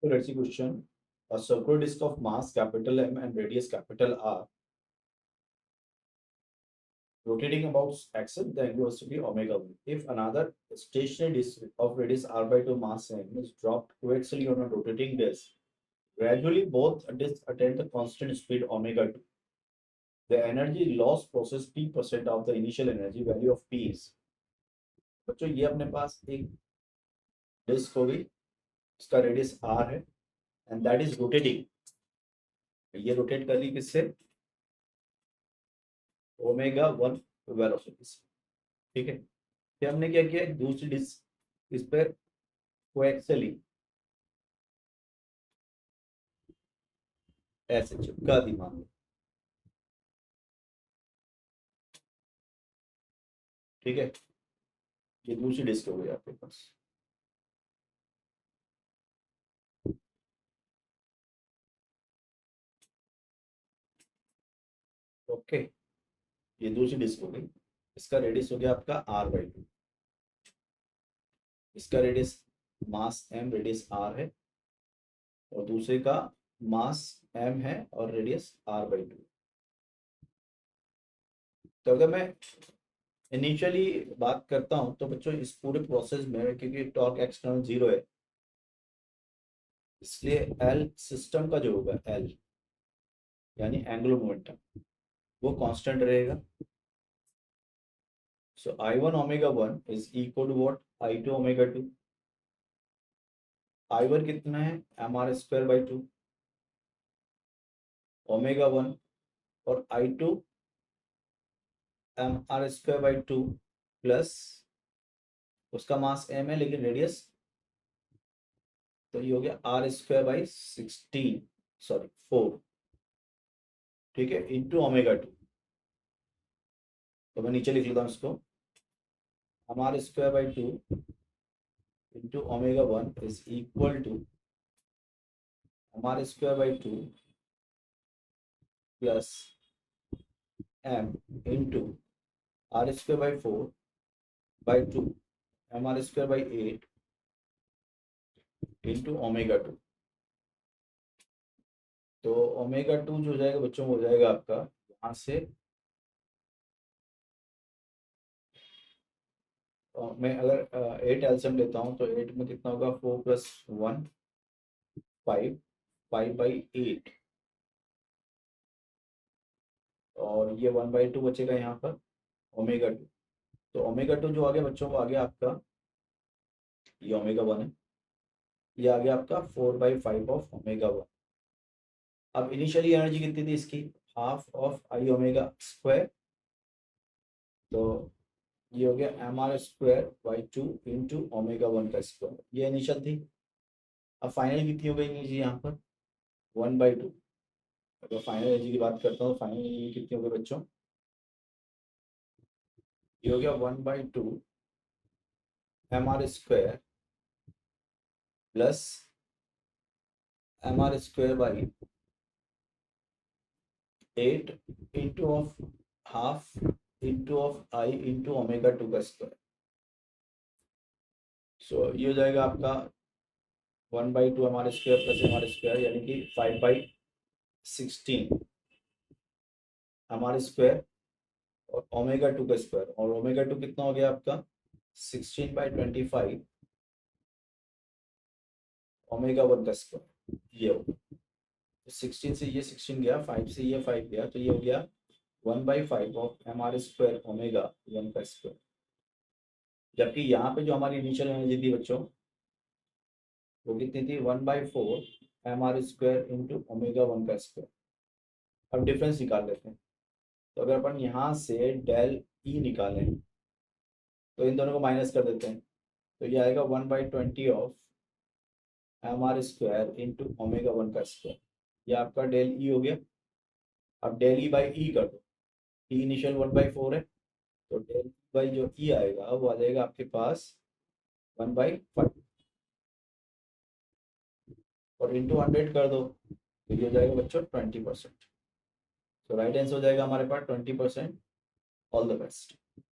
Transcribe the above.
So let's see question. A circular disk of mass capital M and radius capital R rotating about axis, the angle was to be omega 1. If another stationary disk of radius r by 2 mass m is dropped coaxially on a rotating disk, gradually both disks attain the constant speed omega 2. The energy loss process P% of the initial energy value of P is. बच्चों ये अपने पास एक disc होगी, इसका radius r है and that is rotating. ये rotate कर ली किससे? ओमेगा 1 वेलोसिटी से. ठीक है. फिर हमने क्या किया, दूसरी डिस्क इस पर कोएक्सियली ऐसे चिपका दी मान लो. ठीक है. ये दूसरी डिस्क हो गई आपके पास. ओके. ये दूसरी डिस्क हो गई. इसका रेडियस हो गया आपका r बाई 2. इसका रेडियस मास m, रेडियस r है, और दूसरे का मास m है और रेडियस r बाई 2. तो अगर मैं इनिशियली बात करता हूं तो बच्चों इस पूरे प्रोसेस में, क्योंकि टॉर्क एक्सटर्नल 0 है, इसलिए L सिस्टम का जो होगा L यानी एंगुलर मोमेंटम वो कांस्टेंट रहेगा. So I1 omega 1 is equal to what? I2 omega 2. I1 कितना है? mr स्क्वायर बाई 2 ओमेगा 1, और I2 mr square by 2 plus उसका मास m है लेकिन रेडियस, तो ये हो गया r स्क्वायर बाई 16, सॉरी 4. ठीक है, इंटू ओमेगा 2. तो मैं नीचे लिख लेता हूँ इसको. mr square by 2 into omega 1 is equal to mr square by 2 plus m into r square by 4 by 2 mr square by 8 into omega 2. तो ओमेगा 2 जो हो जाएगा बच्चों हो जाएगा आपका यहाँ से, मैं अगर 8 एल्सियम लेता हूँ तो 8 में कितना होगा? 4 प्लस 1 5, 5 बाई 8, और ये 1 बाई 2 बचेगा यहाँ पर ओमेगा 2. तो ओमेगा 2 जो आ गया बच्चों को आ गया आपका, ये ओमेगा 1 है, ये आ गया आपका 4 बाई 5 ऑफ ओमेगा 1. अब इनिशियली एनर्जी कितनी थी इसकी? Half of I omega square. तो ये हो गया m r square by 2 into omega 1 का स्क्वायर. ये इनिशियल थी. अब फाइनल कितनी हो गई एनर्जी यहाँ पर? 1 बाई 2. अगर फाइनल एनर्जी की बात करता हूँ, फाइनल एनर्जी कितनी हो गई बच्चों? ये हो गया 1 by 2 m r square plus m r square by 8 into of half into of I into omega 2 का स्क्वायर. सो ये हो जाएगा आपका 1 by 2 m r square plus m r square, यानी कि 5 बाई 16 एम आर स्क्वायर और omega 2 का square. और ओमेगा 2 कितना हो गया आपका? 16 बाई 25 ओमेगा 1 का स्क्वायर. ये हो गया. 16 से ये 16 गया, 5 से ये 5 गया, तो ये हो गया 1 by 5 of m r square omega 1 का स्क्वायर. जबकि यहाँ पे जो हमारी इनिशियल एनर्जी थी बच्चों वो कितनी थी? 1 by 4 m r square into omega 1 का स्क्वायर. अब डिफरेंस निकाल लेते हैं. तो अगर अपन यहाँ से डेल ई निकालें तो इन दोनों को माइनस कर देते हैं, तो ये आएगा 1 by 20 of m r square into omega 1 का स्क्वायर. ये आपका डेल ई हो गया. अब डेल ई बाई ई कर दो. ई इनिशियल 1 बाई 4 है, तो डेल बाई जो ई आएगा वो आ जाएगा आपके पास 1 बाई 5, और इंटू 100 कर दो तो ये हो जाएगा बच्चों 20%. तो राइट आंसर हो जाएगा हमारे पास 20%. All the best.